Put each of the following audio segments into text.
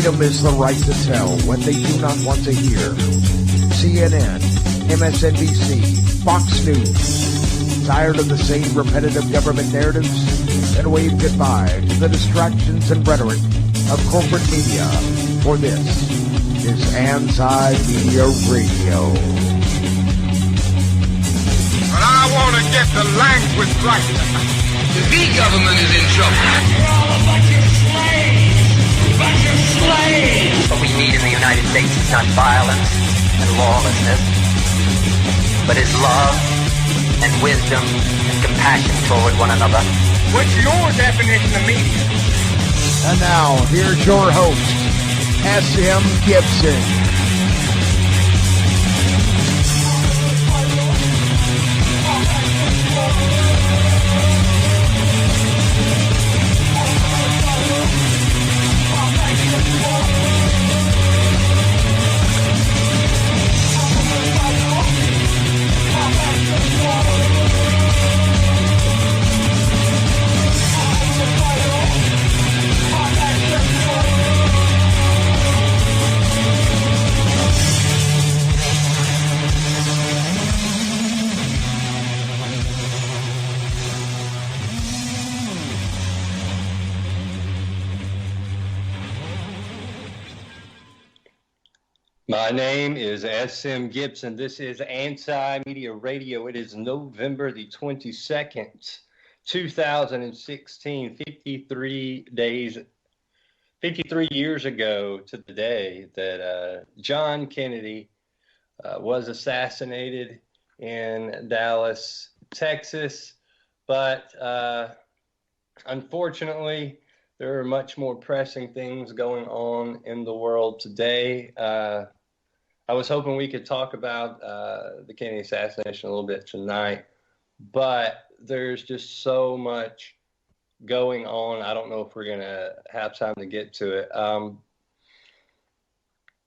Freedom is the right to tell what they do not want to hear. CNN, MSNBC, Fox News. Tired of the same repetitive government narratives? Then wave goodbye to the distractions and rhetoric of corporate media. For this is Anti-Media Radio. But I want to get the language right. The government is in trouble. You're all a bunch of slaves! Bunch of slaves! What we need in the United States is not violence and lawlessness, but is love and wisdom and compassion toward one another. What's your definition of media? And now, here's your host, S.M. Gibson. My name is S.M. Gibson. This is Anti-Media Radio. It is November the 22nd, 2016, 53 years ago to the day that John Kennedy was assassinated in Dallas, Texas. But unfortunately, there are much more pressing things going on in the world today. I was hoping we could talk about the Kennedy assassination a little bit tonight, but there's just so much going on. I don't know if we're going to have time to get to it.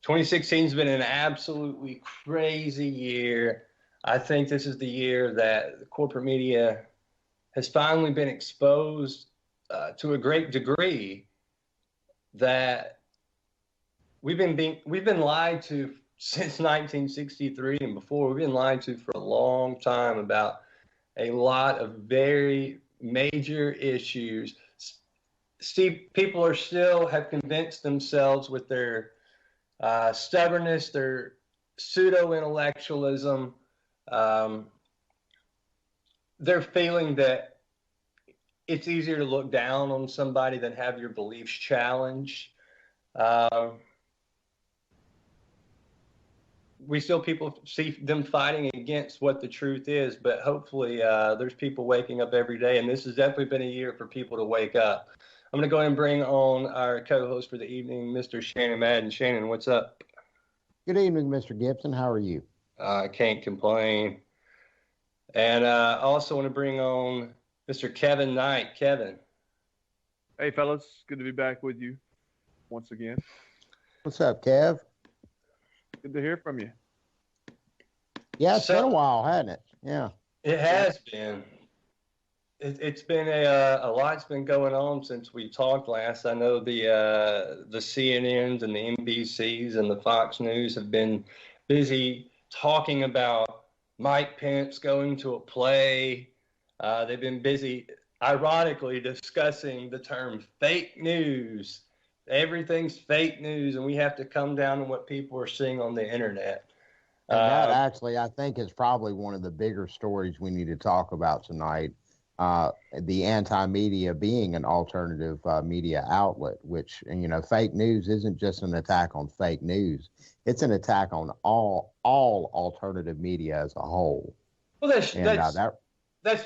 2016 has been an absolutely crazy year. I think this is the year that the corporate media has finally been exposed to a great degree that we've been lied to since 1963 and before. We've been lied to for a long time about a lot of very major issues. Steve, people are still have convinced themselves with their stubbornness, their pseudo-intellectualism. They're feeling that it's easier to look down on somebody than have your beliefs challenged. We still people see them fighting against what the truth is, but hopefully there's people waking up every day, and this has definitely been a year for people to wake up. I'm going to go ahead and bring on our co-host for the evening, Mr. Shannon Madden. Shannon, what's up? Good evening, Mr. Gibson. How are you? I can't complain. And I also want to bring on Mr. Kevin Knight. Kevin. Hey, fellas. Good to be back with you once again. What's up, Kev? Good to hear from you. Yeah, it's been a while, hasn't it? Yeah. It has been. It's been a lot's been going on since we talked last. I know the CNNs and the NBCs and the Fox News have been busy talking about Mike Pence going to a play. They've been busy, ironically, discussing the term fake news. Everything's fake news, and we have to come down on what people are seeing on the internet. And that actually, I think, is probably one of the bigger stories we need to talk about tonight. The anti-media being an alternative media outlet, which, fake news isn't just an attack on fake news. It's an attack on all alternative media as a whole. Well, that's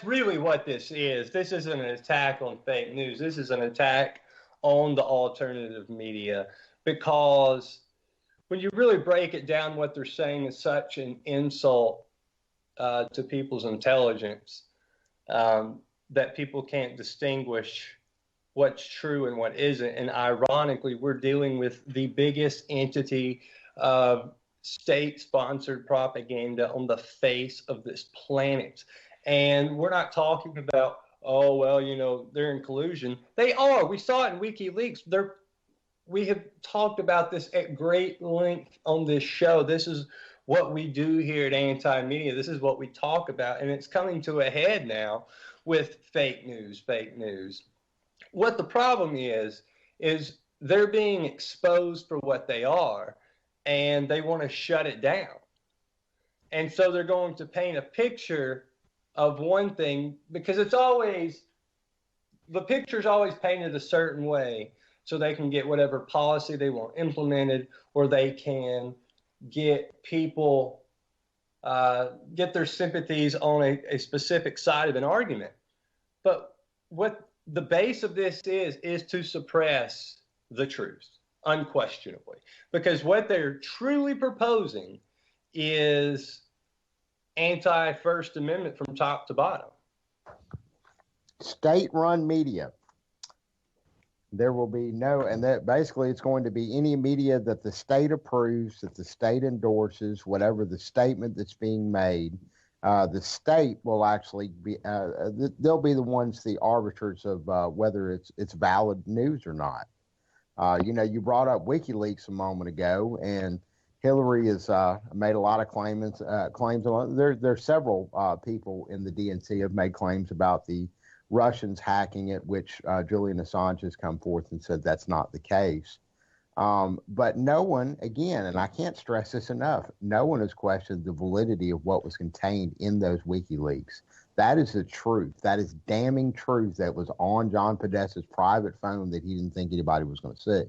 really what this is. This isn't an attack on fake news. This is an attack on the alternative media, because when you really break it down, what they're saying is such an insult to people's intelligence that people can't distinguish what's true and what isn't. And ironically, we're dealing with the biggest entity of state-sponsored propaganda on the face of this planet. And we're not talking about, oh, well, they're in collusion. They are. We saw it in WikiLeaks. we have talked about this at great length on this show. This is what we do here at Anti-Media. This is what we talk about, and it's coming to a head now with fake news. What the problem is they're being exposed for what they are, and they want to shut it down. And so they're going to paint a picture of one thing, because the picture's always painted a certain way so they can get whatever policy they want implemented, or they can get people, get their sympathies on a specific side of an argument. But what the base of this is to suppress the truth, unquestionably, because what they're truly proposing is anti-First Amendment from top to bottom. State-run media. There will be no, and that basically it's going to be any media that the state approves, that the state endorses, whatever the statement that's being made. The state will actually be, they'll be the ones, the arbiters of whether it's valid news or not. You brought up WikiLeaks a moment ago, and Hillary has made a lot of claims. There's several people in the DNC have made claims about the Russians hacking it, which Julian Assange has come forth and said that's not the case. But no one, again, and I can't stress this enough, no one has questioned the validity of what was contained in those WikiLeaks. That is the truth. That is damning truth that was on John Podesta's private phone that he didn't think anybody was going to see.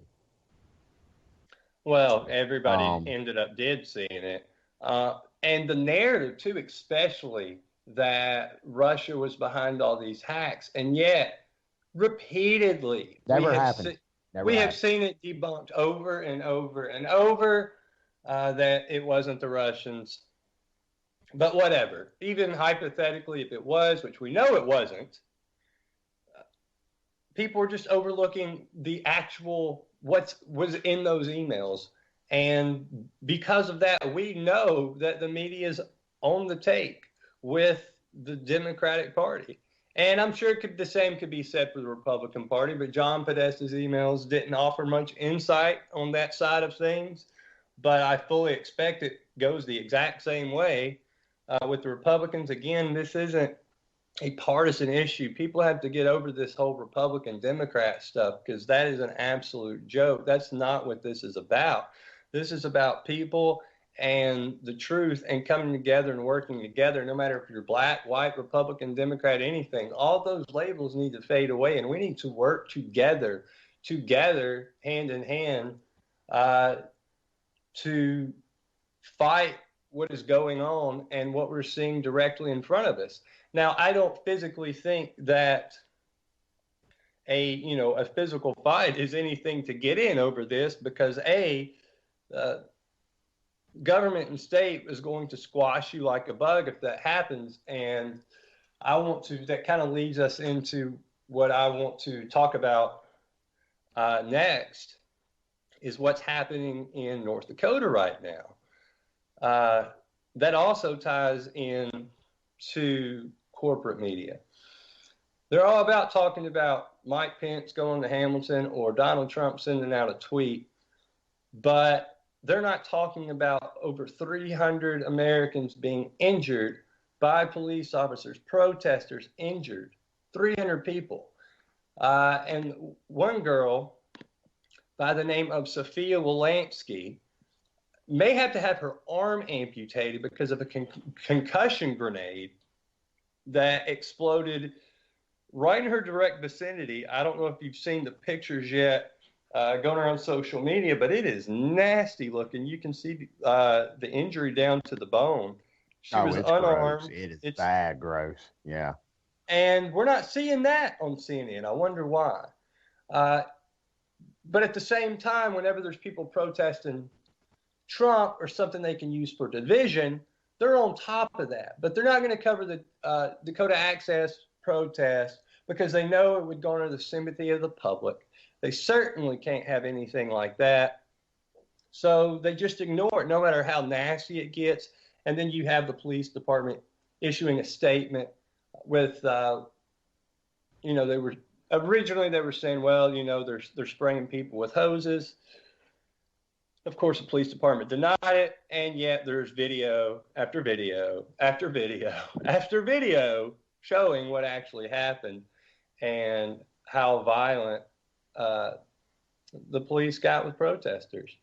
Well, everybody ended up seeing it. And the narrative, too, especially that Russia was behind all these hacks, and yet repeatedly we have seen it debunked over and over and over that it wasn't the Russians. But whatever, even hypothetically, if it was, which we know it wasn't, people are just overlooking the actual what was in those emails. And because of that, we know that the media is on the take with the Democratic Party. And I'm sure the same could be said for the Republican Party, but John Podesta's emails didn't offer much insight on that side of things. But I fully expect it goes the exact same way with the Republicans. Again, this isn't a partisan issue. People have to get over this whole Republican-Democrat stuff, because that is an absolute joke. That's not what this is about. This is about people and the truth and coming together and working together, no matter if you're black, white, Republican, Democrat, anything. All those labels need to fade away, and we need to work together, hand in hand, to fight what is going on and what we're seeing directly in front of us. Now, I don't physically think that a physical fight is anything to get in over this, because government and state is going to squash you like a bug if that happens. And that kind of leads us into what I want to talk about next, is what's happening in North Dakota right now. That also ties in to corporate media. They're all about talking about Mike Pence going to Hamilton or Donald Trump sending out a tweet, but they're not talking about over 300 Americans being injured by police officers, protesters injured, 300 people. And one girl by the name of Sophia Wolanski may have to have her arm amputated because of a concussion grenade that exploded right in her direct vicinity. I don't know if you've seen the pictures yet going around social media, but it is nasty looking. You can see the injury down to the bone. She was unarmed. Gross. It's bad, gross. Yeah. And we're not seeing that on CNN. I wonder why. But at the same time, whenever there's people protesting Trump or something they can use for division, they're on top of that. But they're not going to cover the Dakota Access protest because they know it would garner the sympathy of the public. They certainly can't have anything like that. So they just ignore it, no matter how nasty it gets. And then you have the police department issuing a statement with, they were Originally, they were saying, well, they're spraying people with hoses. Of course, the police department denied it, and yet there's video after video after video after video showing what actually happened and how violent the police got with protesters.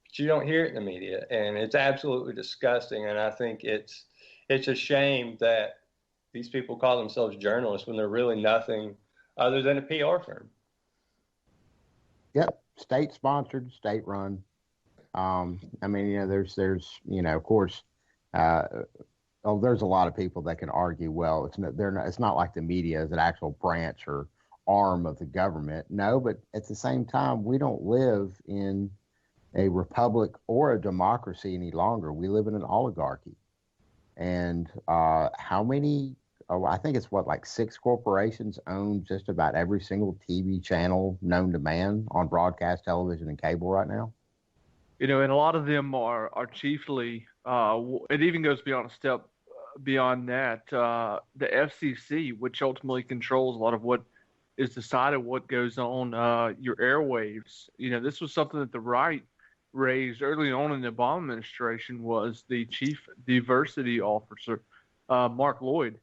But you don't hear it in the media, and it's absolutely disgusting. And I think it's a shame that these people call themselves journalists when they're really nothing other than a PR firm. Yep, state-sponsored, state-run. I mean, there's, of course, there's a lot of people that can argue, well, it's not like the media is an actual branch or arm of the government. No, but at the same time, we don't live in a republic or a democracy any longer. We live in an oligarchy. And how many, I think it's like 6 corporations own just about every single TV channel known to man on broadcast television and cable right now. And a lot of them are chiefly, it even goes beyond a step beyond that, the FCC, which ultimately controls a lot of what is decided what goes on your airwaves. This was something that the right raised early on in the Obama administration, was the chief diversity officer, Mark Lloyd,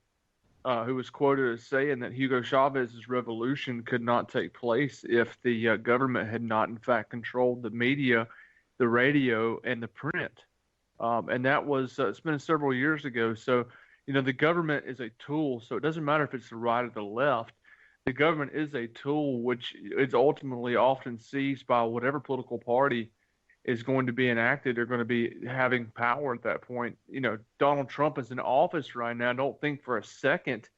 who was quoted as saying that Hugo Chavez's revolution could not take place if the government had not, in fact, controlled the media, the radio, and the print. And that was, it's been several years ago. So, the government is a tool. So it doesn't matter if it's the right or the left. The government is a tool which is ultimately often seized by whatever political party is going to be enacted or going to be having power at that point. Donald Trump is in office right now. Don't think for a second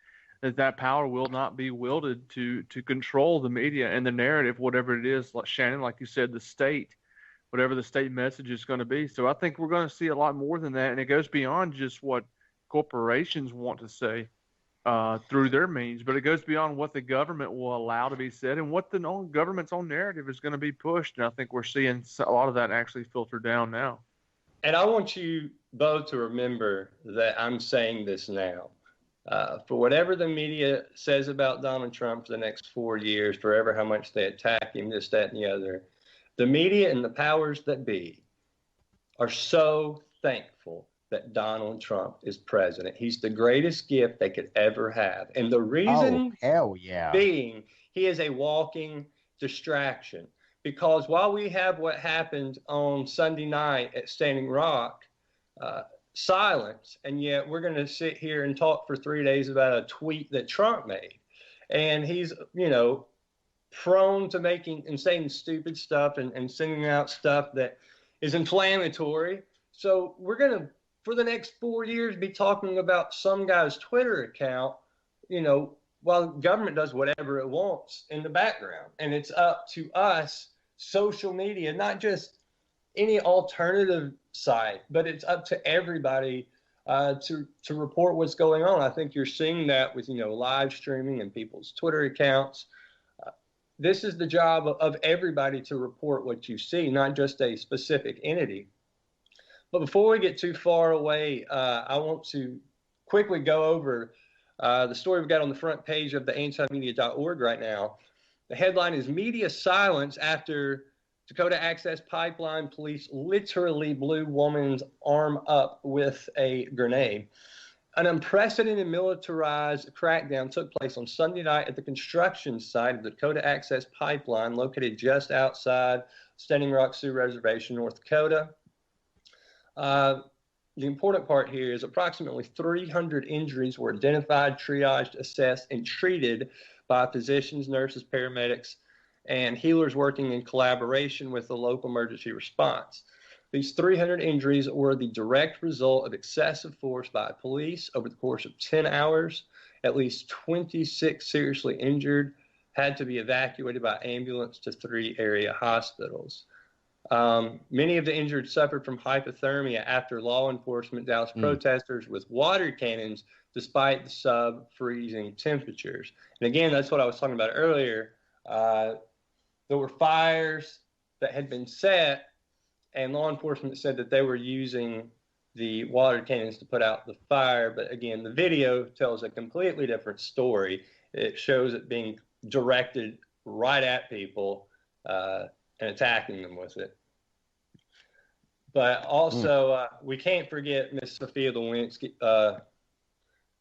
that power will not be wielded to control the media and the narrative, whatever it is, like Shannon, like you said, the state, whatever the state message is going to be. So I think we're going to see a lot more than that. And it goes beyond just what corporations want to say through their means, but it goes beyond what the government will allow to be said and what the government's own narrative is going to be pushed. And I think we're seeing a lot of that actually filter down now. And I want you both to remember that I'm saying this now. For whatever the media says about Donald Trump for the next 4 years, forever how much they attack him, this, that, and the other, the media and the powers that be are so thankful that Donald Trump is president. He's the greatest gift they could ever have. And the reason being, he is a walking distraction. Because while we have what happened on Sunday night at Standing Rock, silence, and yet we're going to sit here and talk for 3 days about a tweet that Trump made. And he's, prone to making and saying stupid stuff and sending out stuff that is inflammatory. So we're going to, for the next 4 years, be talking about some guy's Twitter account, while the government does whatever it wants in the background. And it's up to us, social media, not just any alternative site, but it's up to everybody to report what's going on. I think you're seeing that with, live streaming and people's Twitter accounts. This is the job of everybody to report what you see, not just a specific entity. But before we get too far away, I want to quickly go over the story we've got on the front page of the antimedia.org right now. The headline is Media Silence After Dakota Access Pipeline Police Literally Blew Woman's Arm Up with a Grenade. An unprecedented militarized crackdown took place on Sunday night at the construction site of the Dakota Access Pipeline located just outside Standing Rock Sioux Reservation, North Dakota. The important part here is approximately 300 injuries were identified, triaged, assessed, and treated by physicians, nurses, paramedics, and healers working in collaboration with the local emergency response. These 300 injuries were the direct result of excessive force by police over the course of 10 hours. At least 26 seriously injured had to be evacuated by ambulance to 3 area hospitals. Many of the injured suffered from hypothermia after law enforcement doused protesters with water cannons despite the sub-freezing temperatures. And again, that's what I was talking about earlier. There were fires that had been set, and law enforcement said that they were using the water cannons to put out the fire. But again, the video tells a completely different story. It shows it being directed right at people and attacking them with it. But also, we can't forget Miss Sophia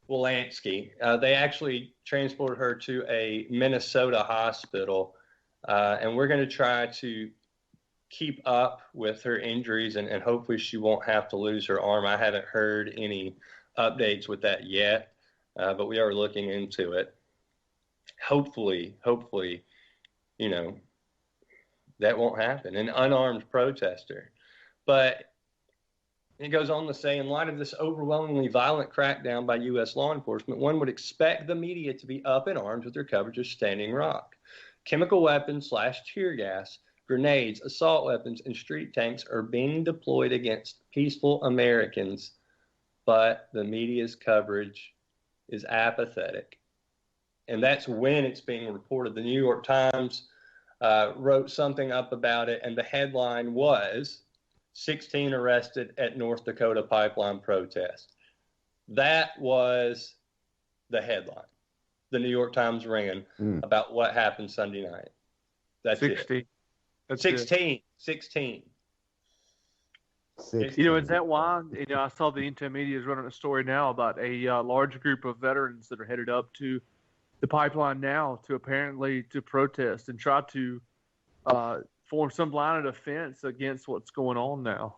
Wolanski. They actually transported her to a Minnesota hospital, and we're going to try to keep up with her injuries, and hopefully she won't have to lose her arm. I haven't heard any updates with that yet, but we are looking into it. Hopefully, that won't happen. An unarmed protester. But it goes on to say, in light of this overwhelmingly violent crackdown by U.S. law enforcement, one would expect the media to be up in arms with their coverage of Standing Rock. Chemical weapons / tear gas, grenades, assault weapons, and street tanks are being deployed against peaceful Americans, but the media's coverage is apathetic. And that's when it's being reported. The New York Times wrote something up about it, and the headline was 16 arrested at North Dakota pipeline protest. That was the headline the New York Times ran about what happened Sunday night. That's 60. it. That's 16. 16. Is that why? I saw the Intermedia is running a story now about a large group of veterans that are headed up to the pipeline now to protest and try to form some line of defense against what's going on now.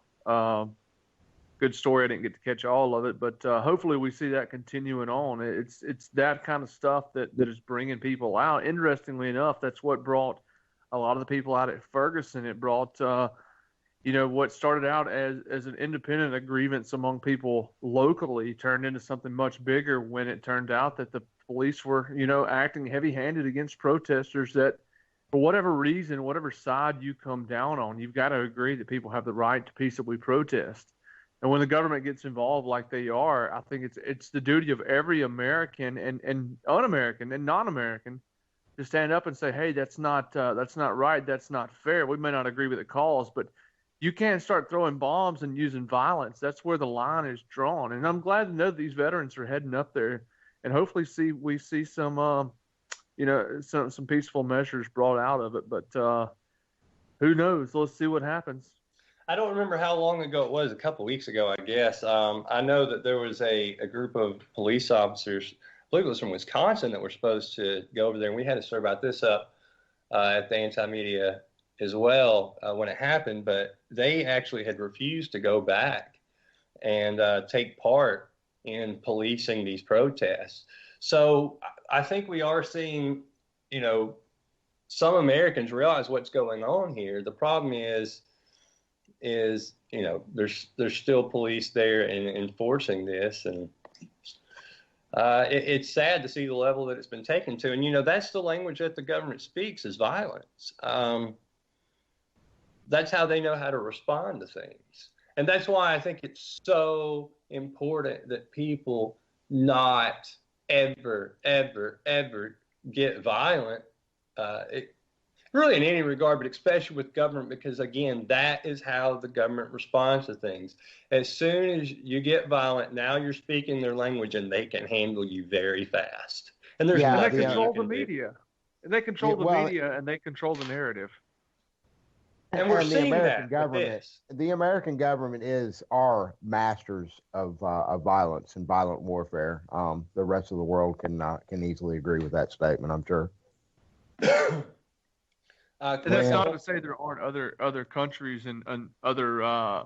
Good story. I didn't get to catch all of it, but hopefully we see that continuing on. It's that kind of stuff that is bringing people out. Interestingly enough, that's what brought a lot of the people out at Ferguson. It brought, what started out as an independent grievance among people locally turned into something much bigger when it turned out that the police were, acting heavy-handed against protesters that, for whatever reason, whatever side you come down on, you've got to agree that people have the right to peaceably protest. And when the government gets involved like they are, I think it's the duty of every American and un-American and non-American to stand up and say, hey, that's not right, that's not fair. We may not agree with the cause, but you can't start throwing bombs and using violence. That's where the line is drawn. And I'm glad to know these veterans are heading up there, and hopefully we see some some peaceful measures brought out of it. But who knows? Let's see what happens. I don't remember how long ago it was, a couple of weeks ago, I guess. I know that there was a group of police officers, I believe it was from Wisconsin, that were supposed to go over there, and we had to serve out this up at the Anti-Media as well when it happened, but they actually had refused to go back and take part in policing these protests. So I think we are seeing, some Americans realize what's going on here. The problem is there's still police there and enforcing this, and it's sad to see the level that it's been taken to. And that's the language that the government speaks, is violence. That's how they know how to respond to things, and that's why I think it's so important that people not ever get violent. Really in any regard, but especially with government, because again, that is how the government responds to things. As soon as you get violent, now you're speaking their language, and they can handle you very fast. And there's they control the media, and they control the media, and they control the narrative. And we're seeing the American that government. The American government are masters of violence and violent warfare. The rest of the world can easily agree with that statement, I'm sure. And that's not to say there aren't other countries and other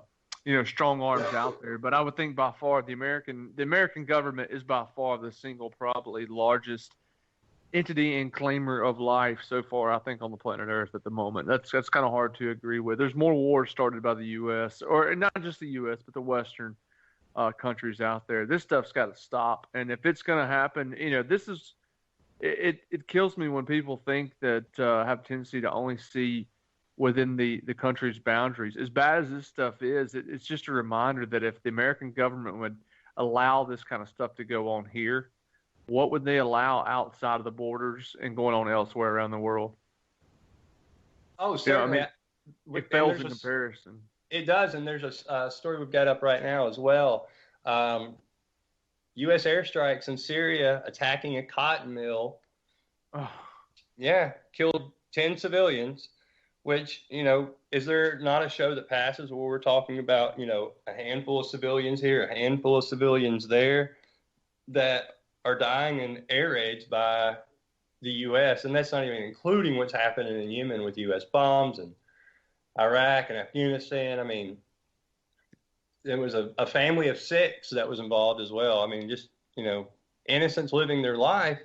strong arms out there, but I would think by far the American government is by far the single probably largest entity and claimer of life so far, I think, on the planet Earth at the moment. That's kind of hard to agree with. There's more wars started by the U.S., or not just the U.S., but the Western countries out there. This stuff's got to stop, and if it's going to happen, this is. It kills me when people think that have a tendency to only see within the country's boundaries. As bad as this stuff is, it's just a reminder that if the American government would allow this kind of stuff to go on here, what would they allow outside of the borders and going on elsewhere around the world? Oh, certainly. It fails in comparison. It does, and there's a story we've got up right now as well. U.S. airstrikes in Syria attacking a cotton mill. Yeah, killed 10 civilians, which, is there not a show that passes where we're talking about, a handful of civilians here, a handful of civilians there that are dying in air raids by the U.S., and that's not even including what's happening in Yemen with U.S. bombs and Iraq and Afghanistan. I mean, there was a family of 6 that was involved as well. I mean, just, innocents living their life.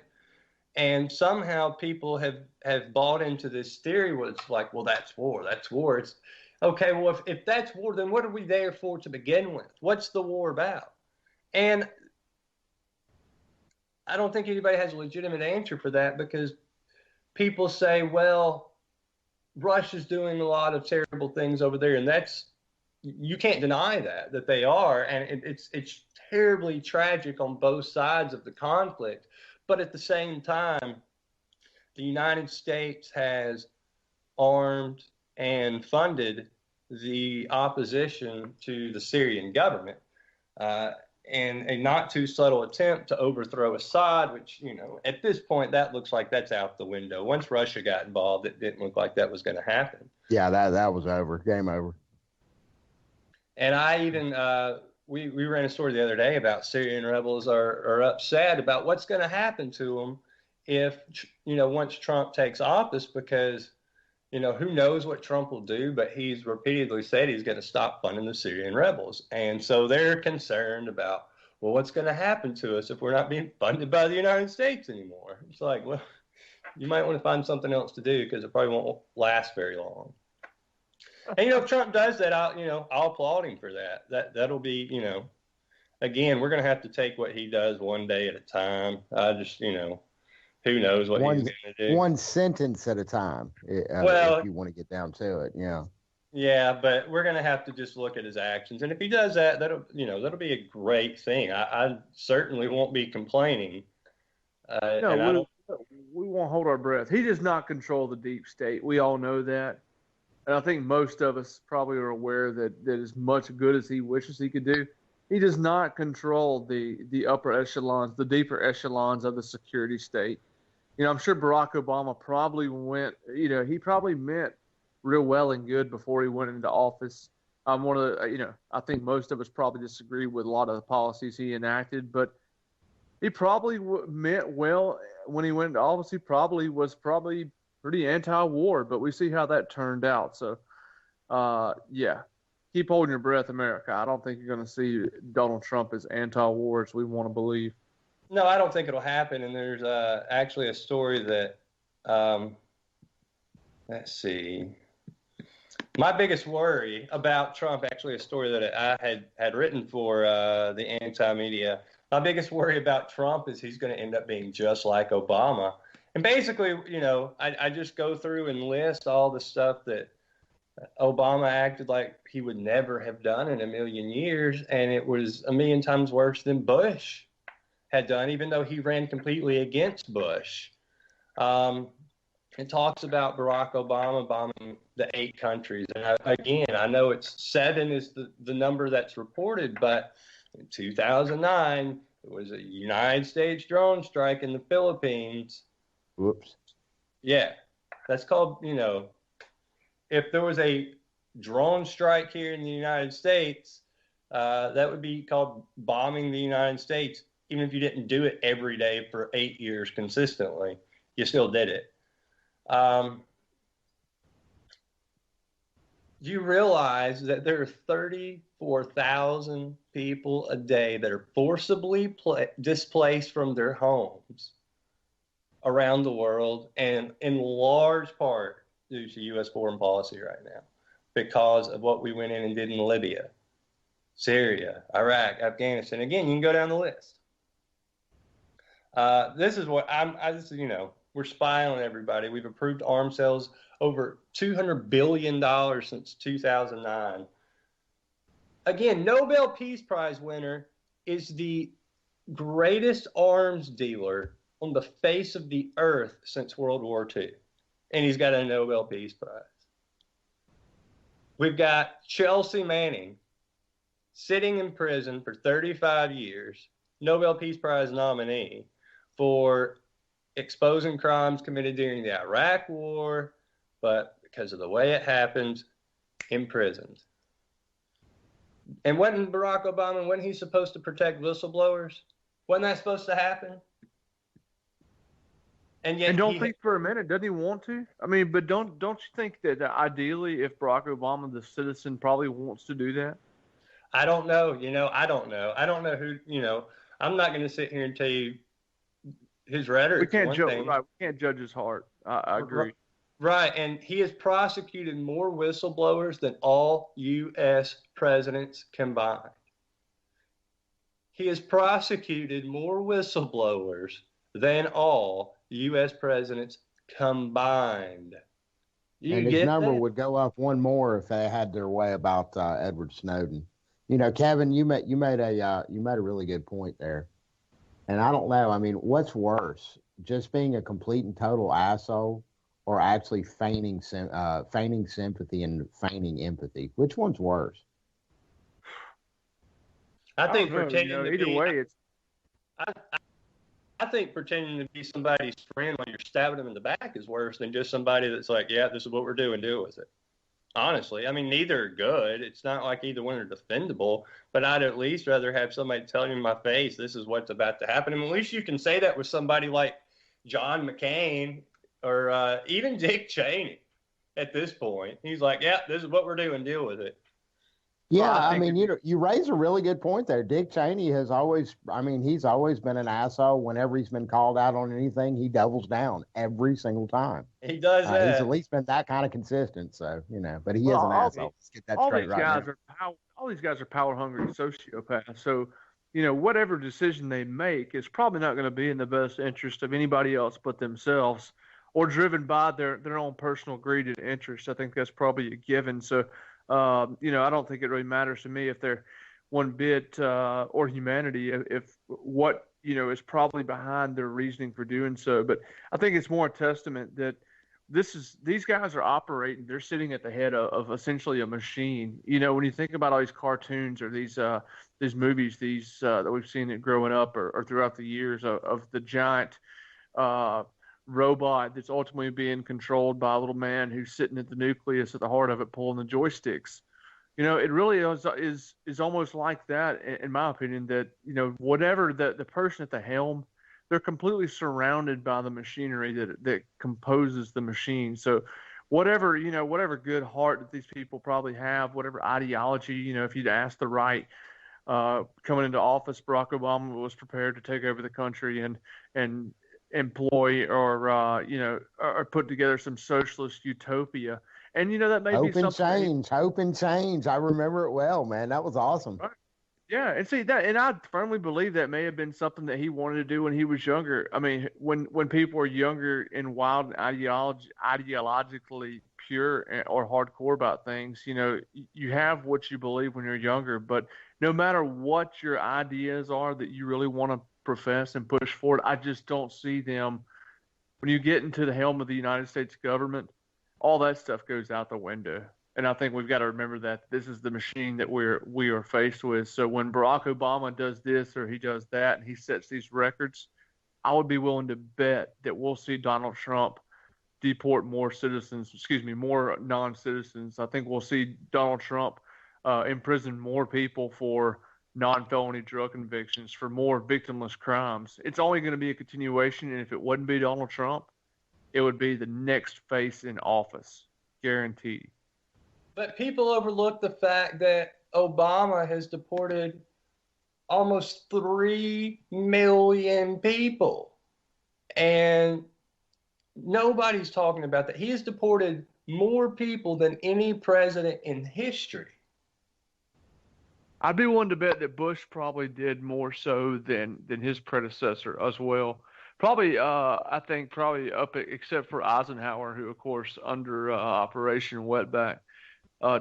And somehow people have bought into this theory where it's like, well, that's war. That's war. It's okay. Well, if that's war, then what are we there for to begin with? What's the war about? And I don't think anybody has a legitimate answer for that, because people say, well, Russia's doing a lot of terrible things over there. And you can't deny that they are. And it's terribly tragic on both sides of the conflict. But at the same time, the United States has armed and funded the opposition to the Syrian government in a not too subtle attempt to overthrow Assad, which, at this point, that looks like that's out the window. Once Russia got involved, it didn't look like that was going to happen. Yeah, that was over. Game over. And I even we ran a story the other day about Syrian rebels are upset about what's going to happen to them if, once Trump takes office, because, who knows what Trump will do, but he's repeatedly said he's going to stop funding the Syrian rebels. And so they're concerned about, well, what's going to happen to us if we're not being funded by the United States anymore? It's like, well, you might want to find something else to do, because it probably won't last very long. And, if Trump does that, I'll applaud him for that. That'll be, again, we're going to have to take what he does one day at a time. I just, who knows what he's going to do. One sentence at a time, if you want to get down to it, yeah. Yeah, but we're going to have to just look at his actions. And if he does that, that'll be a great thing. I certainly won't be complaining. No, we won't hold our breath. He does not control the deep state. We all know that. And I think most of us probably are aware that as much good as he wishes he could do, he does not control the upper echelons, the deeper echelons of the security state. I'm sure Barack Obama probably he probably meant real well and good before he went into office. I think most of us probably disagree with a lot of the policies he enacted, but he probably meant well when he went into office. He was pretty anti-war, but we see how that turned out. So, yeah, keep holding your breath, America. I don't think you're going to see Donald Trump as anti-war as we want to believe. No, I don't think it'll happen. And there's actually a story that, let's see. My biggest worry about Trump, actually a story that I had written for the anti-media. My biggest worry about Trump is he's going to end up being just like Obama. And basically, I just go through and list all the stuff that Obama acted like he would never have done in a million years. And it was a million times worse than Bush had done, even though he ran completely against Bush. It talks about Barack Obama bombing the 8 countries. And I know it's 7 is the number that's reported, but in 2009, it was a United States drone strike in the Philippines. Whoops. Yeah, that's called, if there was a drone strike here in the United States, that would be called bombing the United States, even if you didn't do it every day for 8 years consistently. You still did it. Do you realize that there are 34,000 people a day that are forcibly displaced from their homes around the world, and in large part due to U.S. foreign policy right now, because of what we went in and did in Libya, Syria, Iraq, Afghanistan? Again, you can go down the list. This is what we're spying on everybody. We've approved arms sales over $200 billion since 2009. Again, Nobel Peace Prize winner is the greatest arms dealer on the face of the earth since World War II. And he's got a Nobel Peace Prize. We've got Chelsea Manning sitting in prison for 35 years, Nobel Peace Prize nominee, for exposing crimes committed during the Iraq War, but because of the way it happened, imprisoned. And wasn't Barack Obama, wasn't he supposed to protect whistleblowers? Wasn't that supposed to happen? And yet, don't think for a minute, doesn't he want to? I mean, but don't you think that ideally, if Barack Obama, the citizen, probably wants to do that? I don't know. I don't know. I don't know who. I'm not going to sit here and tell you his rhetoric. We can't judge. Right, we can't judge his heart. I agree. Right, and he has prosecuted more whistleblowers than all U.S. presidents combined. He has prosecuted more whistleblowers than all U.S. presidents combined. And his number would go up one more if they had their way about Edward Snowden. Kevin, you made a really good point there. And I don't know. I mean, what's worse, just being a complete and total asshole, or actually feigning sympathy and feigning empathy? Which one's worse? I think pretending to either be, way, it's. I think pretending to be somebody's friend when you're stabbing them in the back is worse than just somebody that's like, yeah, this is what we're doing, deal with it. Honestly, I mean, neither are good. It's not like either one are defendable, but I'd at least rather have somebody telling me in my face, this is what's about to happen. And at least you can say that with somebody like John McCain or even Dick Cheney at this point. He's like, yeah, this is what we're doing, deal with it. Yeah, well, I mean, you raise a really good point there. Dick Cheney he's always been an asshole. Whenever he's been called out on anything, he doubles down every single time. He does that. He's at least been that kind of consistent. So, but he is an asshole. Let's get that straight right now. All these guys are power-hungry sociopaths. So, whatever decision they make is probably not going to be in the best interest of anybody else but themselves, or driven by their own personal greed and interest. I think that's probably a given. So, I don't think it really matters to me if they're one bit or humanity, if what is probably behind their reasoning for doing so. But I think it's more a testament that these guys are operating. They're sitting at the head of essentially a machine. When you think about all these cartoons or these movies, that we've seen growing up or throughout the years of the giant robot that's ultimately being controlled by a little man who's sitting at the nucleus at the heart of it, pulling the joysticks. It really is almost like that, in my opinion, that, whatever the person at the helm, they're completely surrounded by the machinery that composes the machine. So whatever good heart that these people probably have, whatever ideology, if you'd ask the right, coming into office, Barack Obama was prepared to take over the country and employ or put together some socialist utopia. And, that may be something. Hope and change. I remember it well, man. That was awesome. Right. Yeah. And see that, and I firmly believe that may have been something that he wanted to do when he was younger. I mean, when people are younger and wild and ideologically pure or hardcore about things, you have what you believe when you're younger, but no matter what your ideas are that you really want to profess and push forward, I just don't see them. When you get into the helm of the United States government, all that stuff goes out the window. And I think we've got to remember that this is the machine that we are faced with. So when Barack Obama does this or he does that and he sets these records, I would be willing to bet that we'll see Donald Trump deport more non-citizens. I think we'll see Donald Trump imprison more people for non-felony drug convictions, for more victimless crimes. It's only going to be a continuation, and if it wouldn't be Donald Trump, it would be the next face in office, guaranteed. But people overlook the fact that Obama has deported almost 3 million people, and nobody's talking about that. He has deported more people than any president in history. I'd be willing to bet that Bush probably did more so than his predecessor as well. Probably, I think probably except for Eisenhower, who, of course, under Operation Wetback,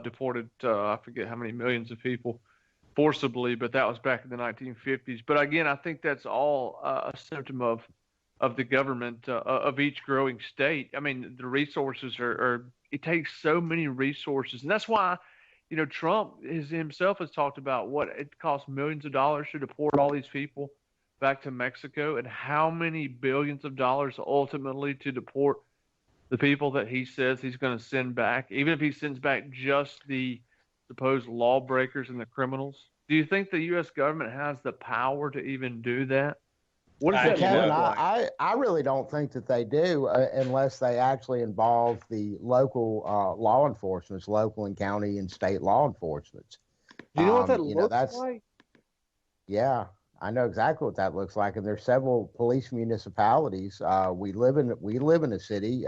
deported, I forget how many millions of people forcibly, but that was back in the 1950s. But again, I think that's all a symptom of the government of each growing state. I mean, the resources it takes so many resources. And that's why, Trump himself has talked about what it costs millions of dollars to deport all these people. back to Mexico, and how many billions of dollars ultimately to deport the people that he says he's going to send back, even if he sends back just the supposed lawbreakers and the criminals? Do you think the U.S. government has the power to even do that? What does that Kevin, look like? I really don't think that they do unless they actually involve the local law enforcement, local and county and state law enforcement. Do you know what that looks like? Yeah, I know exactly what that looks like, and there's several police municipalities. We live in a city.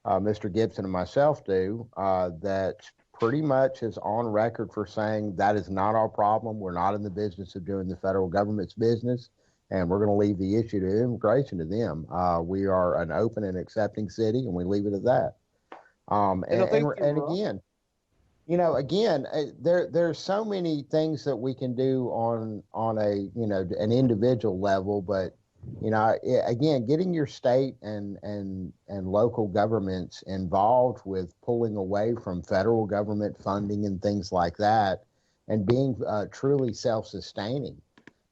Mr. Gibson and myself do that pretty much is on record for saying that is not our problem. We're not in the business of doing the federal government's business, and we're going to leave the issue to immigration to them. We are an open and accepting city, and we leave it at that. And again, there's so many things that we can do on a an individual level, but again, getting your state and local governments involved with pulling away from federal government funding and things like that, and being truly self-sustaining.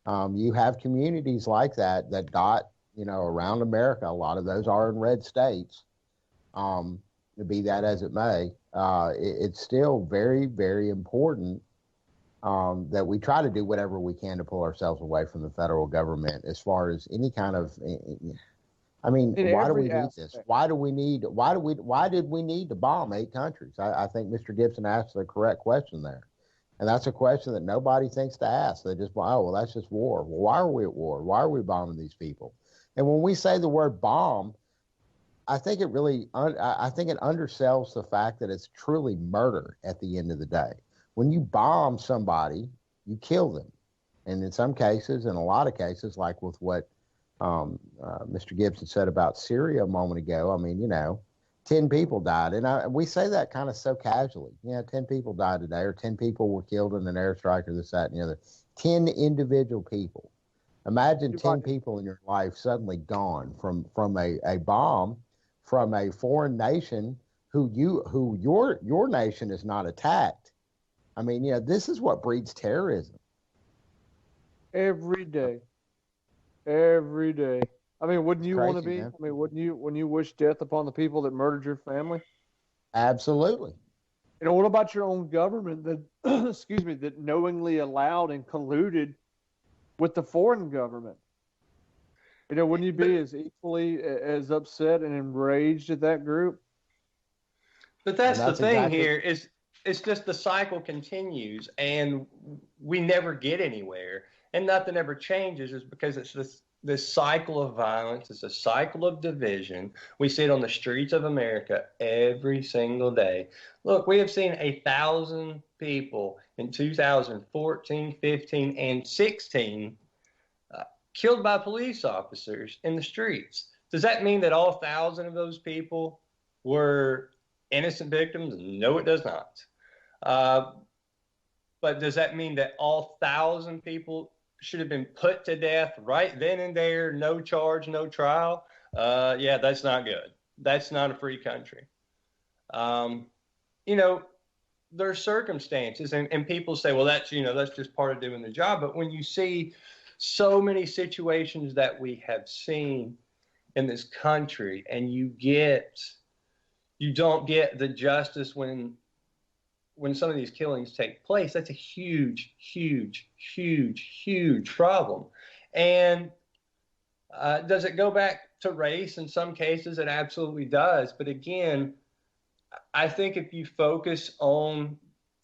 You have communities like that dot, around America. A lot of those are in red states. Be that as it may, it's still very, very important that we try to do whatever we can to pull ourselves away from the federal government as far as any kind of. I mean, why do we need this? Why did we need to bomb 8 countries? I think Mr. Gibson asked the correct question there. And that's a question that nobody thinks to ask. They just, that's just war. Well, why are we at war? Why are we bombing these people? And when we say the word bomb, I think it really, I think it undersells the fact that it's truly murder at the end of the day. When you bomb somebody, you kill them. And in some cases, in a lot of cases, like with what Mr. Gibson said about Syria a moment ago, I mean, 10 people died. And we say that kind of so casually. 10 people died today, or 10 people were killed in an airstrike, or this, that, and the other. 10 individual people. Imagine 10 people in your life suddenly gone from a bomb from a foreign nation who your nation is not attacked. I mean, this is what breeds terrorism. Every day. I mean, wouldn't you want to be? Man. I mean, wouldn't you wish death upon the people that murdered your family? Absolutely. What about your own government that, excuse me, that knowingly allowed and colluded with the foreign government? Wouldn't you be as equally as upset and enraged at that group? But that's the thing here is it's just the cycle continues and we never get anywhere and nothing ever changes is because it's this cycle of violence. It's a cycle of division. We see it on the streets of America every single day. Look, we have seen 1,000 people in 2014, 15, and 16 killed by police officers in the streets. Does that mean that all 1,000 of those people were innocent victims? No, it does not. But does that mean that all 1,000 people should have been put to death right then and there, no charge, no trial? Yeah, that's not good. That's not a free country. There are circumstances, and people say, well, that's just part of doing the job. But when you see so many situations that we have seen in this country, and you don't get the justice when some of these killings take place, that's a huge, huge, huge, huge problem. And does it go back to race? In some cases, it absolutely does. But again, I think if you focus on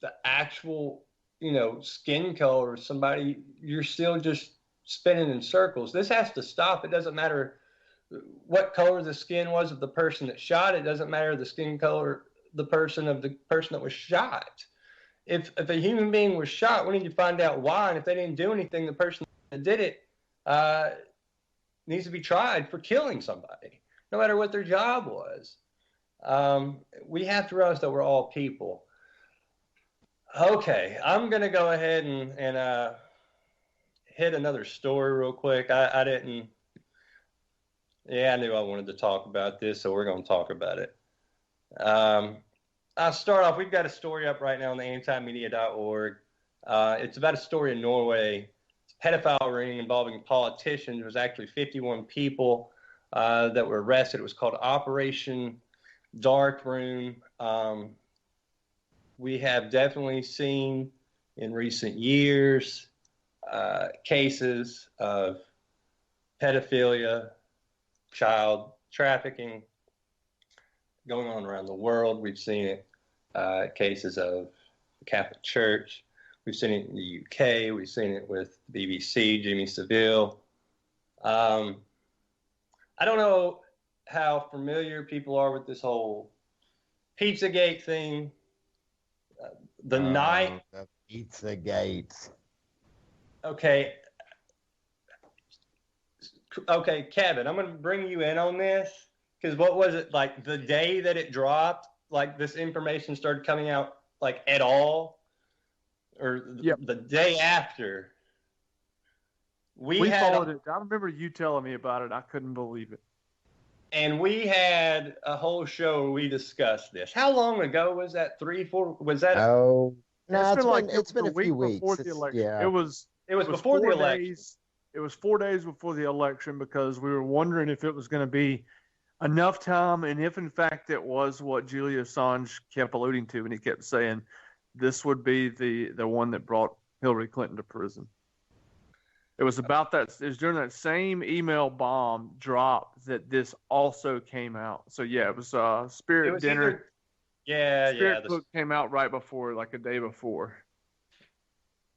the actual, skin color of somebody, you're still just spinning in circles. This has to stop. It doesn't matter what color the skin was of the person that shot. It doesn't matter the skin color the person that was shot. If a human being was shot, we need to find out why. And if they didn't do anything, the person that did it needs to be tried for killing somebody, no matter what their job was. We have to realize that we're all people. Okay, I'm going to go ahead and hit another story real quick. I knew I wanted to talk about this, so we're going to talk about it. I'll start off. We've got a story up right now on the antimedia.org. It's about a story in Norway. It's pedophile ring involving politicians. There was actually 51 people that were arrested. It was called Operation Dark Room. We have definitely seen in recent years cases of pedophilia, child trafficking going on around the world. We've seen it, cases of the Catholic Church. We've seen it in the UK. We've seen it with BBC, Jimmy Savile. I don't know how familiar people are with this whole Pizzagate thing. The night. The Pizzagate. Okay, Kevin, I'm going to bring you in on this because what was it like the day that it dropped? Like this information started coming out like at all, or the day after? We followed it. I remember you telling me about it. I couldn't believe it. And we had a whole show where we discussed this. How long ago was that? 3, 4? Was that? Oh, no, it's been a few weeks. Before the election. Yeah. It was before the election. It was 4 days before the election because we were wondering if it was going to be enough time, and if in fact it was what Julian Assange kept alluding to, and he kept saying this would be the one that brought Hillary Clinton to prison. It was about that. It was during that same email bomb drop that this also came out. So yeah, it was Spirit Dinner. Spirit Book came out right before, like a day before.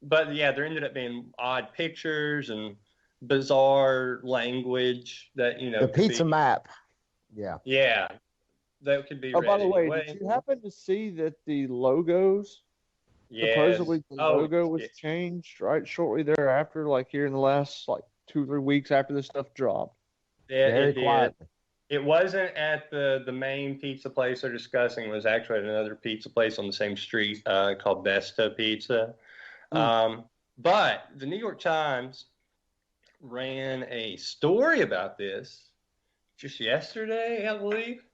But yeah, there ended up being odd pictures and bizarre language that the pizza map. Yeah. Yeah, that could be. Oh, by the way, did you happen to see that the logos? Yes. Supposedly the logo was changed right shortly thereafter, like here in the last 2 or 3 weeks after this stuff dropped. Yeah, Very quiet. It wasn't at the main pizza place they're discussing. It was actually at another pizza place on the same street called Besta Pizza. But the New York Times ran a story about this just yesterday, I believe,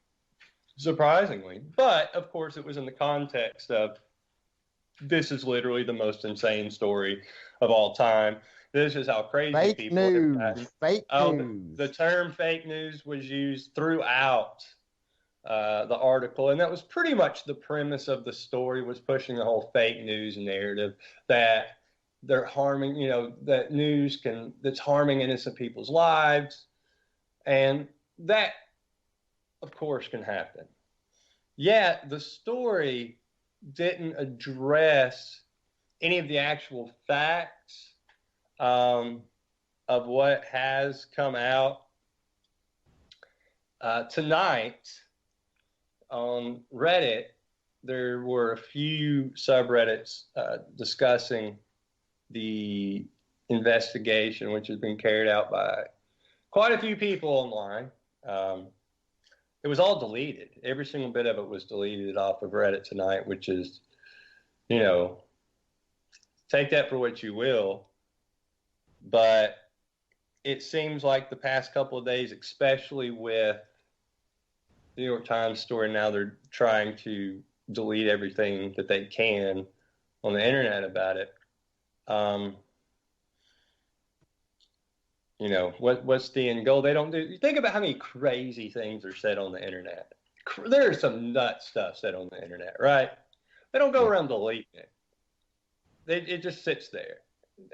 surprisingly. But, of course, it was in the context of this is literally the most insane story of all time. This is how crazy fake news. The term fake news was used throughout the article, and that was pretty much the premise of the story, was pushing the whole fake news narrative that they're harming, that news that's harming innocent people's lives, and that, of course, can happen. Yet the story didn't address any of the actual facts of what has come out. Tonight on Reddit, there were a few subreddits discussing the investigation, which has been carried out by quite a few people online. It was all deleted. Every single bit of it was deleted off of Reddit tonight, which is, take that for what you will. But it seems like the past couple of days, especially with the New York Times story, now they're trying to delete everything that they can on the internet about it. What's the end goal? They don't do. You think about how many crazy things are said on the internet. There's some nut stuff said on the internet, right? They don't go around deleting it. It just sits there,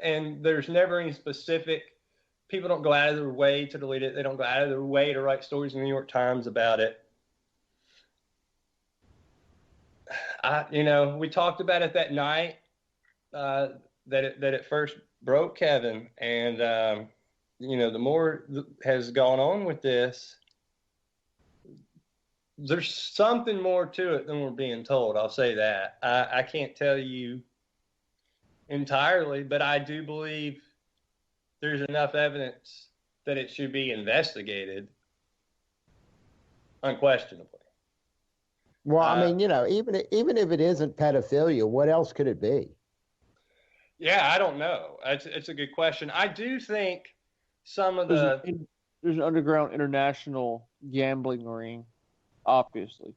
and there's never any specific. People don't go out of their way to delete it. They don't go out of their way to write stories in the New York Times about it. We talked about it that night that it first broke, Kevin, and the more has gone on with this, there's something more to it than we're being told. I'll say that. I can't tell you entirely, but I do believe there's enough evidence that it should be investigated, unquestionably. Well, I mean, even if it isn't pedophilia, what else could it be? Yeah, I don't know. It's a good question. I do think some of there's an underground international gambling ring, obviously.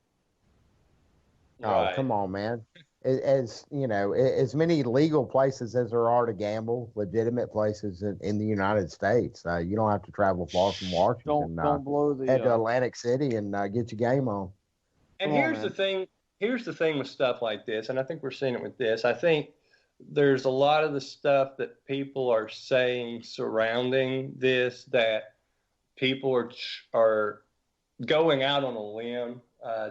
Right. Oh, come on, man. as you know, as many legal places as there are to gamble, legitimate places in the United States. You don't have to travel far from Washington. Don't blow the head to Atlantic City and get your game on. And here's the thing. Here's the thing with stuff like this, and I think we're seeing it with this. I think there's a lot of the stuff that people are saying surrounding this that people are going out on a limb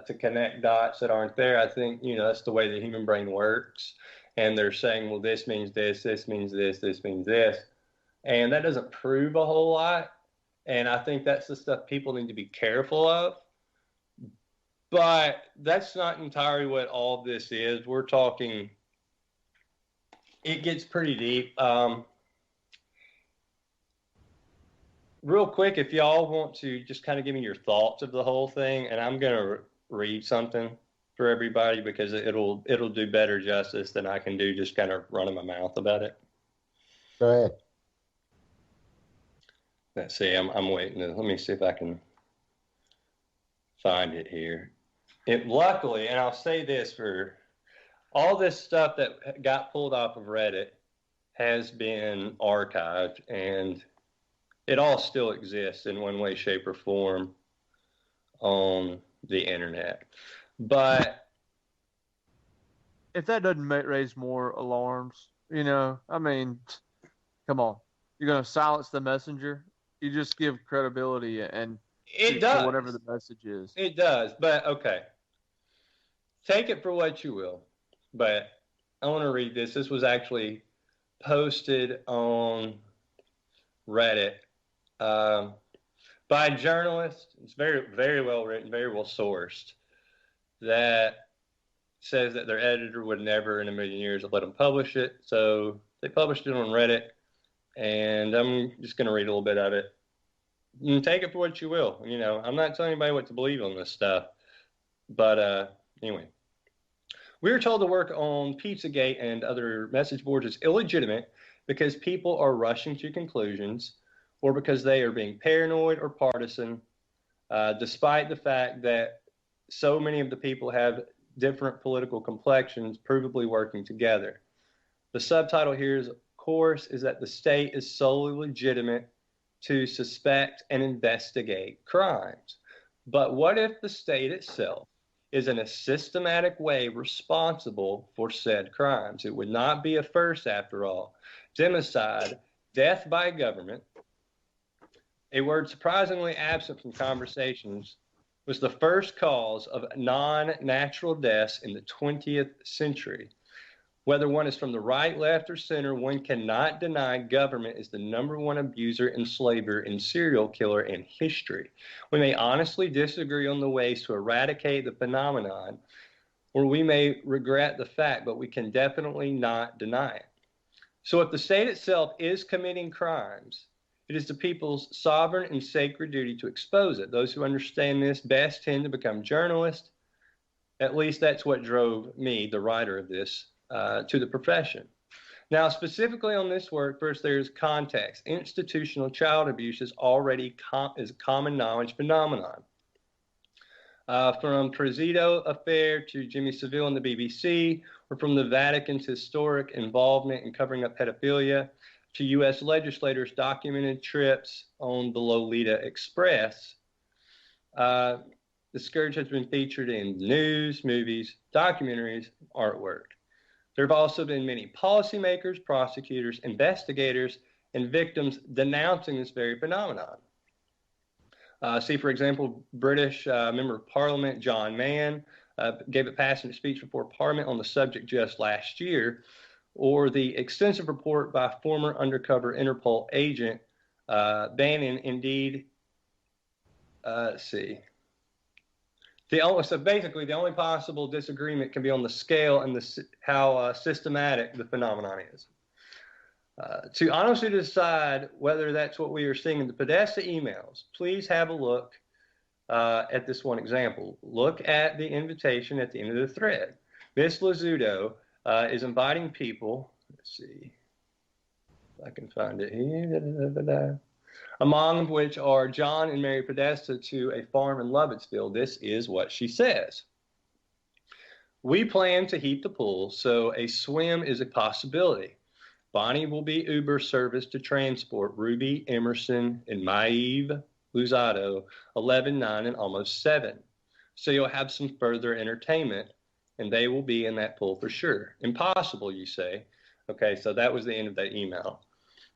to connect dots that aren't there. I think, that's the way the human brain works. And they're saying, well, this means this means this means this. And that doesn't prove a whole lot. And I think that's the stuff people need to be careful of. But that's not entirely what all this is. We're talking, it gets pretty deep. Real quick, if y'all want to just kind of give me your thoughts of the whole thing, and I'm going to read something for everybody because it'll do better justice than I can do just kind of running my mouth about it. Go ahead. Let's see. I'm waiting. Let me see if I can find it here. Luckily, and I'll say this, for all this stuff that got pulled off of Reddit has been archived, and it all still exists in one way, shape, or form on the internet. But if that doesn't raise more alarms, I mean, come on. You're going to silence the messenger? You just give credibility and it does. Whatever the message is. It does. But, okay. Take it for what you will. But I want to read this. This was actually posted on Reddit by a journalist. It's very, very well written, very well sourced, that says that their editor would never in a million years have let them publish it. So they published it on Reddit, and I'm just going to read a little bit of it. You take it for what you will. I'm not telling anybody what to believe on this stuff. But anyway. We are told the work on Pizzagate and other message boards is illegitimate because people are rushing to conclusions or because they are being paranoid or partisan, despite the fact that so many of the people have different political complexions provably working together. The subtitle here is, of course, is that the state is solely legitimate to suspect and investigate crimes. But what if the state itself is in a systematic way responsible for said crimes? It would not be a first, after all. Democide, death by government, a word surprisingly absent from conversations, was the first cause of non-natural deaths in the 20th century. Whether one is from the right, left, or center, one cannot deny government is the number one abuser, enslaver, and serial killer in history. We may honestly disagree on the ways to eradicate the phenomenon, or we may regret the fact, but we can definitely not deny it. So if the state itself is committing crimes, it is the people's sovereign and sacred duty to expose it. Those who understand this best tend to become journalists. At least that's what drove me, the writer of this, to the profession. Now, specifically on this work, first there's context. Institutional child abuse is already is a common knowledge phenomenon. From Trezito affair to Jimmy Savile and the BBC, or from the Vatican's historic involvement in covering up pedophilia, to U.S. legislators' documented trips on the Lolita Express. The scourge has been featured in news, movies, documentaries, artwork. There have also been many policymakers, prosecutors, investigators, and victims denouncing this very phenomenon. See, for example, British Member of Parliament John Mann gave a passionate speech before Parliament on the subject just last year, or the extensive report by former undercover Interpol agent Bannon. Indeed, let's see. So basically, the only possible disagreement can be on the scale and how systematic the phenomenon is. To honestly decide whether that's what we are seeing in the Podesta emails, please have a look at this one example. Look at the invitation at the end of the thread. Ms. Lazzuto is inviting people. Let's see if I can find it here. Among which are John and Mary Podesta to a farm in Lovettsville. This is what she says. We plan to heat the pool, so a swim is a possibility. Bonnie will be Uber service to transport Ruby, Emerson, and Maeve Luzado, 11, 9, and almost 7. So you'll have some further entertainment, and they will be in that pool for sure. Impossible, you say. Okay, so that was the end of that email.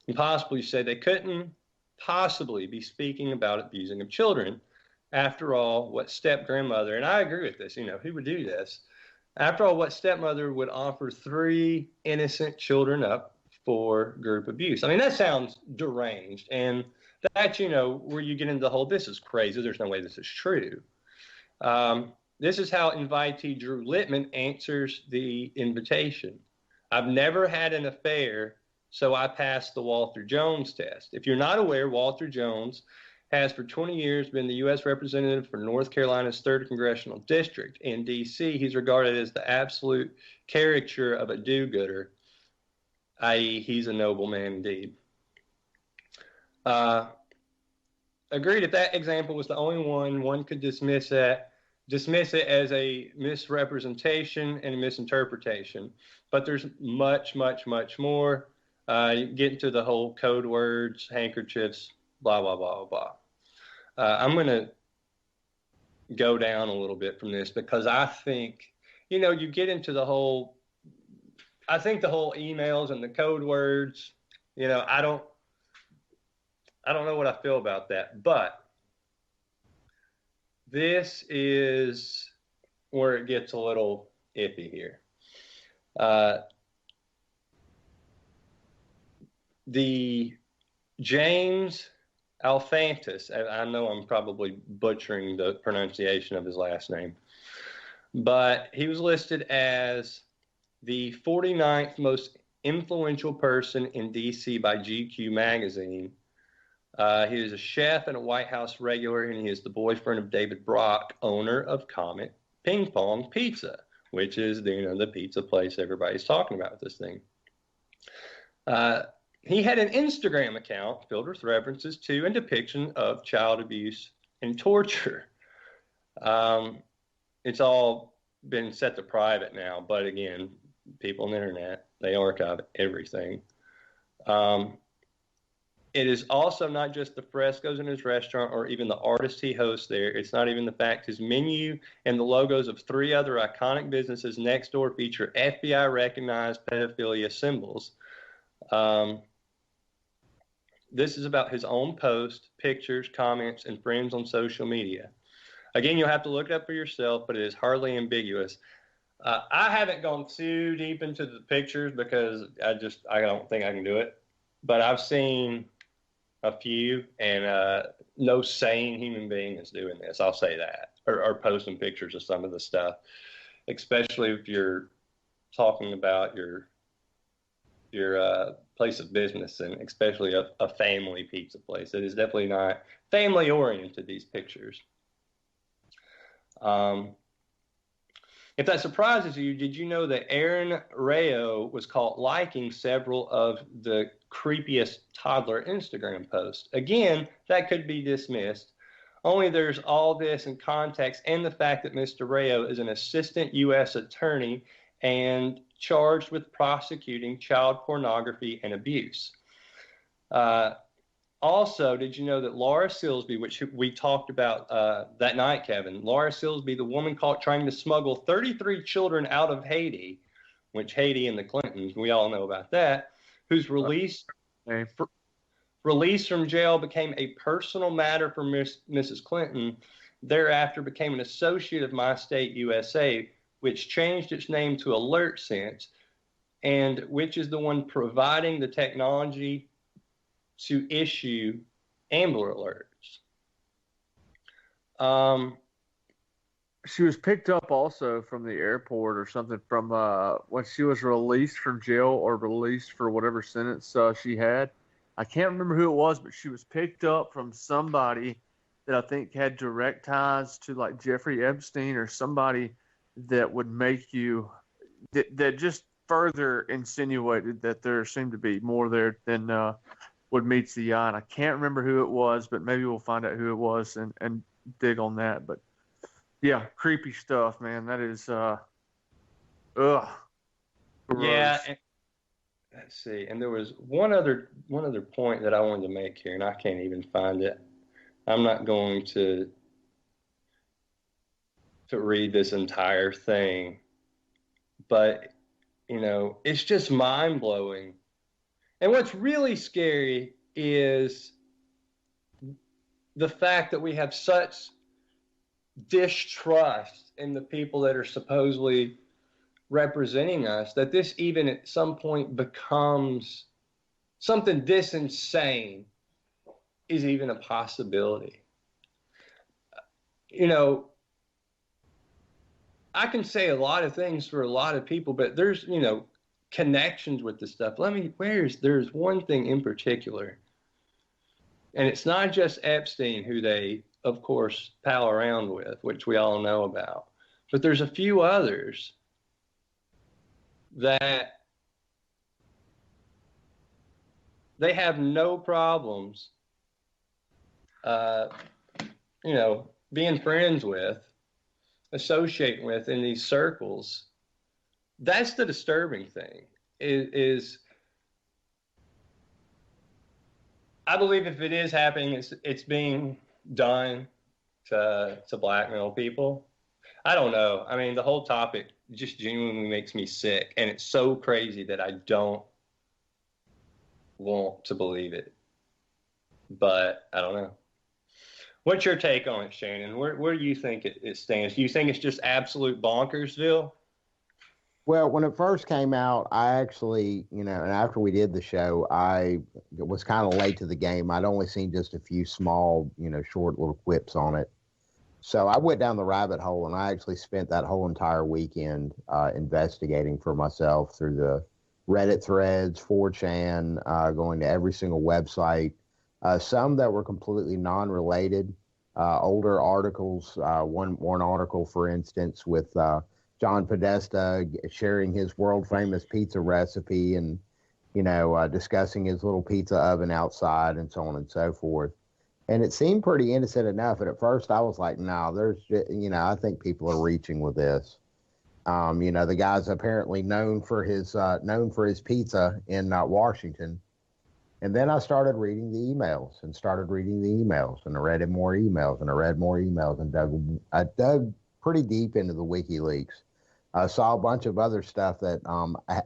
Impossible, you say. They couldn't possibly be speaking about abusing of children. After all, what step-grandmother, and I agree with this, who would do this? After all, what stepmother would offer 3 innocent children up for group abuse? I mean, that sounds deranged. And that's, where you get into the whole, this is crazy. There's no way this is true. This is how invitee Drew Littman answers the invitation. I've never had an affair, so I passed the Walter Jones test. If you're not aware, Walter Jones has for 20 years been the U.S. representative for North Carolina's 3rd Congressional District. In D.C., he's regarded as the absolute caricature of a do-gooder, i.e., he's a noble man indeed. Agreed, if that example was the only one could dismiss it as a misrepresentation and a misinterpretation. But there's much, much, much more. You get into the whole code words, handkerchiefs, blah, blah, blah, blah. I'm going to go down a little bit from this because I think, you get into the whole, I think the whole emails and the code words, I don't know what I feel about that, but this is where it gets a little iffy here. The James Alphantis, I know I'm probably butchering the pronunciation of his last name, but he was listed as the 49th most influential person in D.C. by GQ magazine. He is a chef and a White House regular, and he is the boyfriend of David Brock, owner of Comet Ping Pong Pizza, which is the pizza place everybody's talking about with this thing. He had an Instagram account filled with references to and depiction of child abuse and torture. It's all been set to private now, but again, people on the internet, they archive everything. It is also not just the frescoes in his restaurant or even the artists he hosts there. It's not even the fact his menu and the logos of 3 other iconic businesses next door feature FBI-recognized pedophilia symbols. This is about his own posts, pictures, comments, and friends on social media. Again, you'll have to look it up for yourself, but it is hardly ambiguous. I haven't gone too deep into the pictures because I don't think I can do it. But I've seen a few, and no sane human being is doing this. I'll say that, or posting pictures of some of the stuff, especially if you're talking about your place of business, and especially a family pizza place. It is definitely not family oriented, these pictures. If that surprises you, did you know that Aaron Rayo was caught liking several of the creepiest toddler Instagram posts? Again, that could be dismissed. Only there's all this in context and the fact that Mr. Rayo is an assistant U.S. attorney and charged with prosecuting child pornography and abuse. Also, did you know that Laura Silsby, which we talked about that night, Kevin, Laura Silsby, the woman caught trying to smuggle 33 children out of Haiti, which Haiti and the Clintons, we all know about that, whose release from jail became a personal matter for Mrs. Clinton, thereafter became an associate of My State USA, which changed its name to AlertSense, and which is the one providing the technology to issue Amber Alerts. She was picked up also from the airport or something from when she was released from jail or released for whatever sentence she had. I can't remember who it was, but she was picked up from somebody that I think had direct ties to like Jeffrey Epstein or somebody that would make you that just further insinuated that there seemed to be more there than what meets the eye. And I can't remember who it was, but maybe we'll find out who it was and dig on that. But yeah, creepy stuff, man. That is Ugh. Gross. Yeah. Let's see. And there was one other point that I wanted to make here, and I can't even find it. I'm not going to read this entire thing, but it's just mind blowing. And what's really scary is the fact that we have such distrust in the people that are supposedly representing us, that this even at some point becomes something this insane is even a possibility. I can say a lot of things for a lot of people, but there's, connections with the stuff. There's one thing in particular, and it's not just Epstein, who they, of course, pal around with, which we all know about, but there's a few others that they have no problems, being friends with, associating with in these circles. That's the disturbing thing. Is I believe if it is happening, it's being done to blackmail people. I don't know. I mean, the whole topic just genuinely makes me sick, and it's so crazy that I don't want to believe it. But I don't know. What's your take on it, Shannon? Where do you think it stands? Do you think it's just absolute bonkersville? Well, when it first came out, I actually, and after we did the show, I was kind of late to the game. I'd only seen just a few small, short little clips on it. So I went down the rabbit hole, and I actually spent that whole entire weekend investigating for myself through the Reddit threads, 4chan, going to every single website, some that were completely non-related, older articles. One article, for instance, with John Podesta sharing his world-famous pizza recipe and, discussing his little pizza oven outside and so on and so forth. And it seemed pretty innocent enough. And at first I was like, no, I think people are reaching with this. The guy's apparently known for his pizza in Washington. And then I started reading the emails and I read more emails and I read more emails and I dug pretty deep into the WikiLeaks. I saw a bunch of other stuff that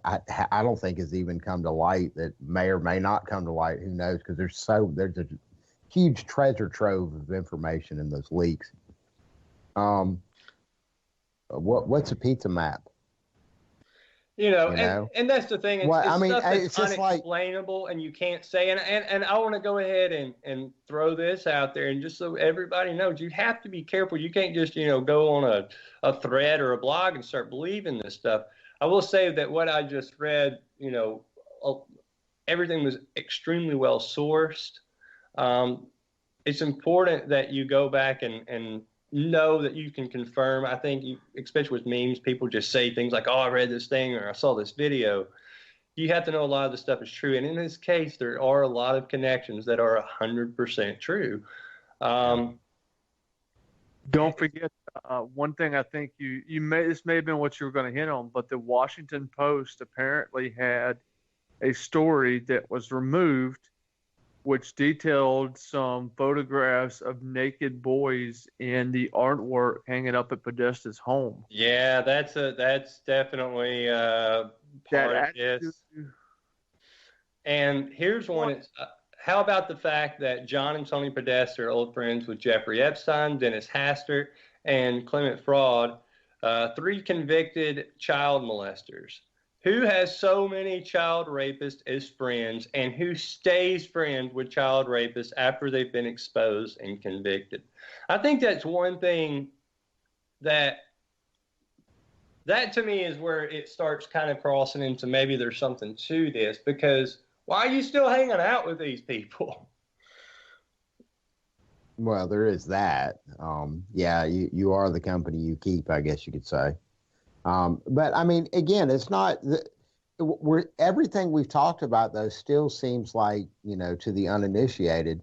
I don't think has even come to light, that may or may not come to light. Who knows? Because there's a huge treasure trove of information in those leaks. What's a pizza map? And that's the thing. It's just unexplainable, and you can't say. And I want to go ahead and throw this out there, and just so everybody knows, you have to be careful. You can't just go on a thread or a blog and start believing this stuff. I will say that what I just read, everything was extremely well sourced. It's important that you go back and know that you can confirm. I think, especially with memes, people just say things like, oh, I read this thing or I saw this video. You have to know a lot of the stuff is true. And in this case, there are a lot of connections that are 100% true. Don't forget one thing. I think this may have been what you were going to hit on, but the Washington Post apparently had a story that was removed, which detailed some photographs of naked boys in the artwork hanging up at Podesta's home. Yeah, that's definitely part of this. And here's one. How about the fact that John and Tony Podesta are old friends with Jeffrey Epstein, Dennis Hastert, and Clement Fraud, 3 convicted child molesters? Who has so many child rapists as friends, and who stays friends with child rapists after they've been exposed and convicted? I think that's one thing that to me is where it starts kind of crossing into maybe there's something to this, because why are you still hanging out with these people? Well, there is that. Yeah, you are the company you keep, I guess you could say. But I mean, again, it's not everything we've talked about, though, still seems like, to the uninitiated,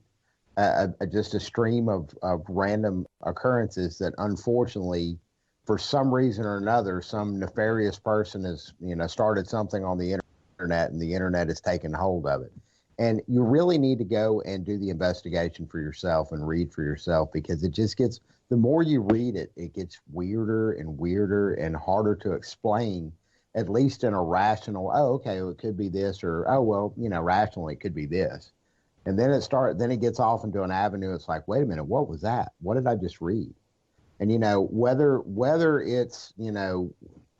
just a stream of random occurrences that unfortunately for some reason or another, some nefarious person has, started something on the internet, and the internet has taken hold of it. And you really need to go and do the investigation for yourself and read for yourself, because it just gets, the more you read it, it gets weirder and weirder and harder to explain, at least in a rational, oh, okay, well, it could be this, or, oh, well, rationally it could be this. And then it gets off into an avenue. It's like, wait a minute, what was that? What did I just read? And, whether it's,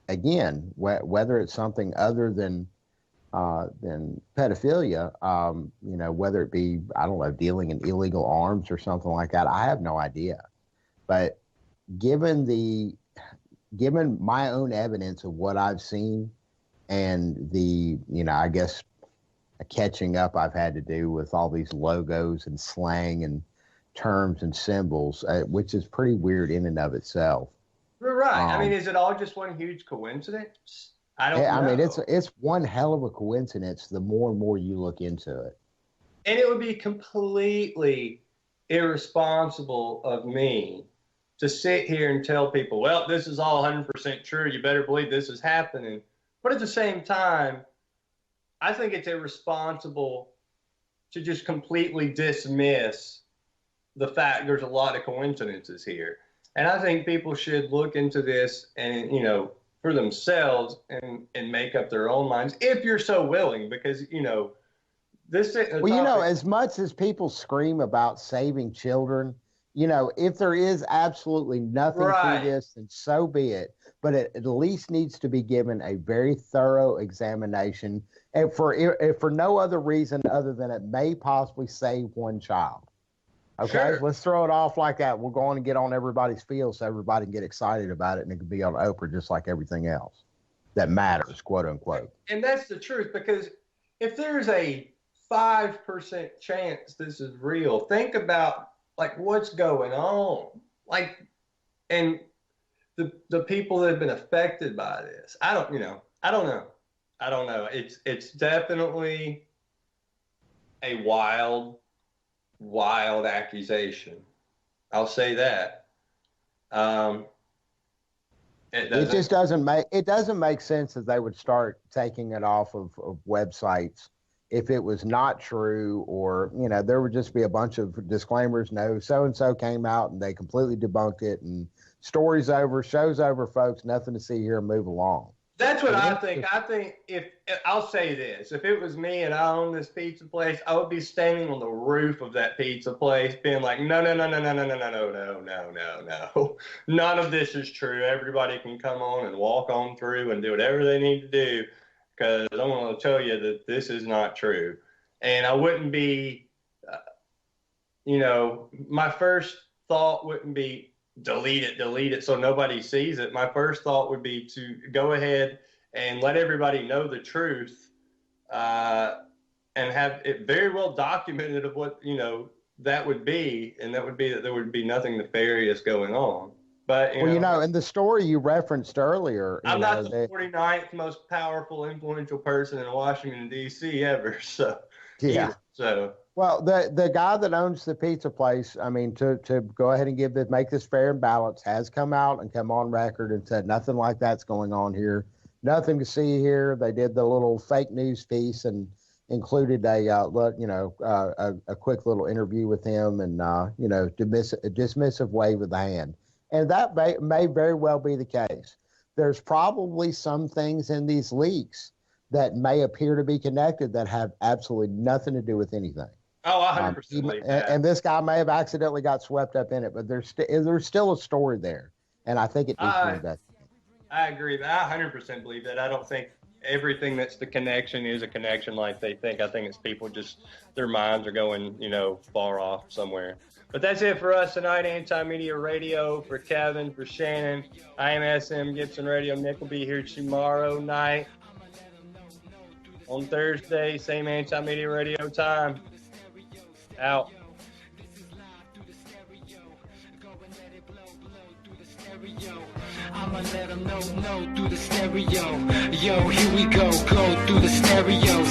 again, whether it's something other than pedophilia, whether it be, I don't know, dealing in illegal arms or something like that, I have no idea. But given my own evidence of what I've seen and the, I guess, catching up I've had to do with all these logos and slang and terms and symbols, which is pretty weird in and of itself. Right. I mean, is it all just one huge coincidence? I don't know. I mean, it's one hell of a coincidence the more and more you look into it. And it would be completely irresponsible of me to sit here and tell people, well, this is all 100% true. You better believe this is happening. But at the same time, I think it's irresponsible to just completely dismiss the fact there's a lot of coincidences here. And I think people should look into this and, for themselves and make up their own minds, if you're so willing, because, this. Well, as much as people scream about saving children, if there is absolutely nothing to this, then so be it. But it at least needs to be given a very thorough examination, and for no other reason other than it may possibly save one child. Okay, sure. Let's throw it off like that. We're going to get on everybody's field so everybody can get excited about it, and it can be on Oprah just like everything else that matters, quote unquote. And that's the truth, because if there's a 5% chance this is real, think about what's going on, and the people that have been affected by this. I don't know. It's definitely a wild accusation. I'll say that. It just doesn't make sense that they would start taking it off of websites if it was not true, or there would just be a bunch of disclaimers. No, so and so came out and they completely debunked it, and story's over, show's over, folks. Nothing to see here. Move along. That's what I think. I think if I'll say this, if it was me and I owned this pizza place, I would be standing on the roof of that pizza place, being like, no, none of this is true. Everybody can come on and walk on through and do whatever they need to do, because I want to tell you that this is not true. And I wouldn't be, my first thought wouldn't be, delete it so nobody sees it. My first thought would be to go ahead and let everybody know the truth, and have it very well documented of what that would be, and that would be that there would be nothing nefarious going on. But in the story you referenced earlier, I'm not the 49th most powerful, influential person in Washington D.C. ever, so yeah. Either, so. Well, the guy that owns the pizza place, I mean, to go ahead and make this fair and balanced, has come out and come on record and said nothing like that's going on here, nothing to see here. They did the little fake news piece and included a quick little interview with him, and dismissive wave of the hand, and that may very well be the case. There's probably some things in these leaks that may appear to be connected that have absolutely nothing to do with anything. Oh, 100% believe that. And this guy may have accidentally got swept up in it, but there's still a story there, and I think it needs to be investigated. I agree. I 100% believe that. I don't think everything that's the connection is a connection like they think. I think it's people just, their minds are going, far off somewhere. But that's it for us tonight. Anti-Media Radio, for Kevin, for Shannon. I am SM Gibson Radio. Nick will be here tomorrow night on Thursday, same Anti-Media Radio time. Out. I'ma let them know through the stereo. Yo, here we go through the stereo.